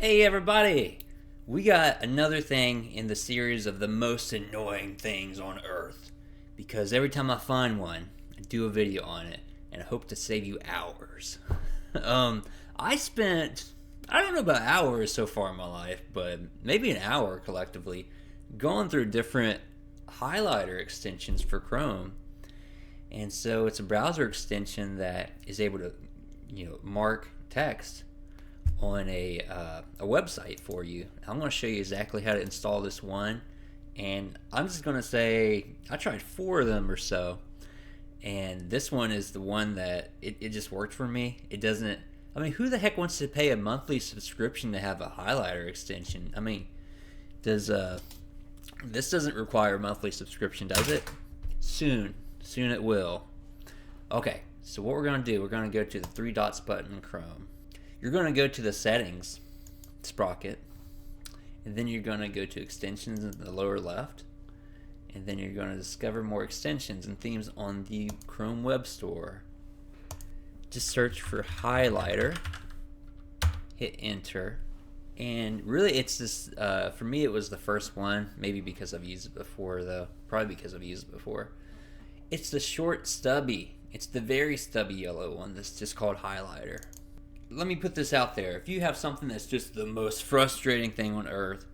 Hey everybody! We got another thing in the series of the most annoying things on Earth. Because every time I find one, I do a video on it, and I hope to save you hours. I spent, I don't know about hours so far in my life, but maybe an hour collectively, going through different highlighter extensions for Chrome. And so it's a browser extension that is able to, mark text on a website for you. I'm going to show you exactly how to install this one, and I'm just going to say I tried 4 of them or so, and this one is the one that it just worked for me. It doesn't, I mean, who the heck wants to pay a monthly subscription to have a highlighter extension? I mean, does this doesn't require a monthly subscription, does it? Soon it will. Okay, so what we're going to do, we're going to go to the 3 dots button in Chrome. You're going to go to the settings sprocket, and then you're going to go to extensions in the lower left, and then you're going to discover more extensions and themes on the Chrome Web Store. Just search for highlighter, hit enter, and really it's this, for me it was the first one, maybe because I've used it before though, probably because I've used it before. It's the short stubby, it's the very stubby yellow one that's just called highlighter. Let me put this out there. If you have something that's just the most frustrating thing on earth,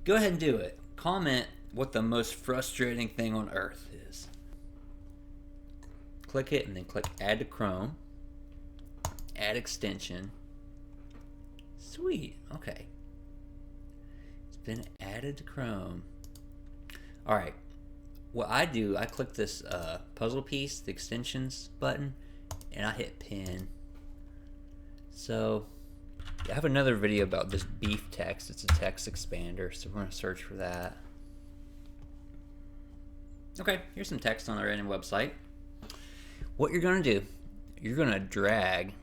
go ahead and do it. Comment what the most frustrating thing on earth is. Click it and then click add to Chrome. Add extension. Sweet. Okay. It's been added to Chrome. Alright. What I do, I click this puzzle piece, the extensions button, and I hit pin. So, I have another video about this beef text. It's a text expander, so we're going to search for that. Okay, here's some text on a random website. What you're going to do, you're going to drag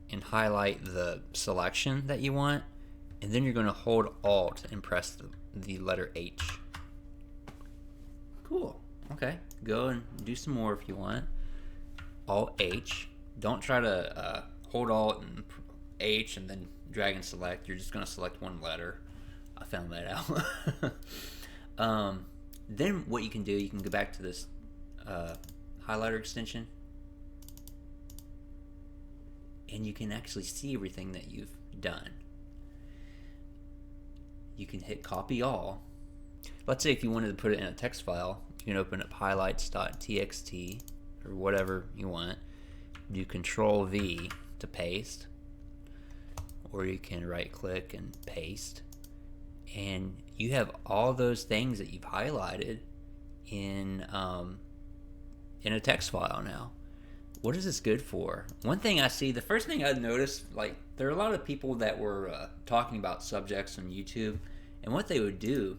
and highlight the selection that you want, and then you're going to hold Alt and press the letter H. Cool. Okay, go and do some more if you want. Alt H. Don't try to hold Alt and H and then drag and select. You're just going to select one letter. I found that out. Then what you can do, you can go back to this highlighter extension, and you can actually see everything that you've done. You can hit copy all. Let's say if you wanted to put it in a text file, you can open up highlights.txt or whatever you want. Do Control V to paste, or you can right click and paste, and you have all those things that you've highlighted in a text file now. What is this good for? One thing I see, the first thing I noticed, like, there are a lot of people that were talking about subjects on YouTube, and what they would do,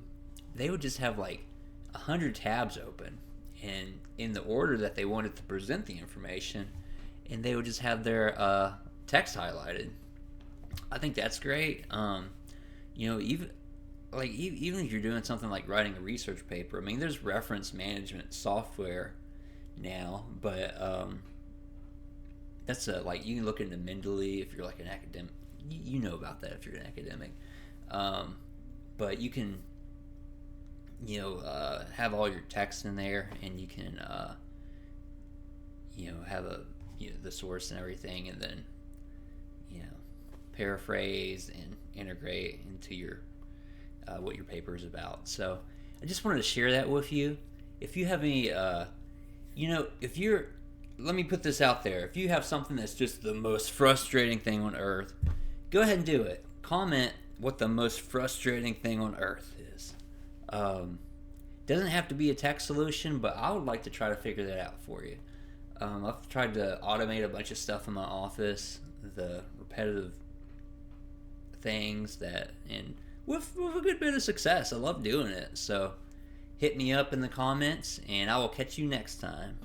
they would just have like 100 tabs open, and in the order that they wanted to present the information, and they would just have their text highlighted. I think that's great. Even if you're doing something like writing a research paper, I mean, there's reference management software now, but that's like, you can look into Mendeley if you're like an academic. You know about that if you're an academic. But you can, have all your text in there, and you can, have the source and everything, and then, paraphrase and integrate into your what your paper is about. So I just wanted to share that with you. If you have any, let me put this out there. If you have something that's just the most frustrating thing on earth, go ahead and do it. Comment what the most frustrating thing on earth is. Doesn't have to be a text solution, but I would like to try to figure that out for you. I've tried to automate a bunch of stuff in my office, the repetitive things and with a good bit of success. I love doing it. So hit me up in the comments, and I will catch you next time.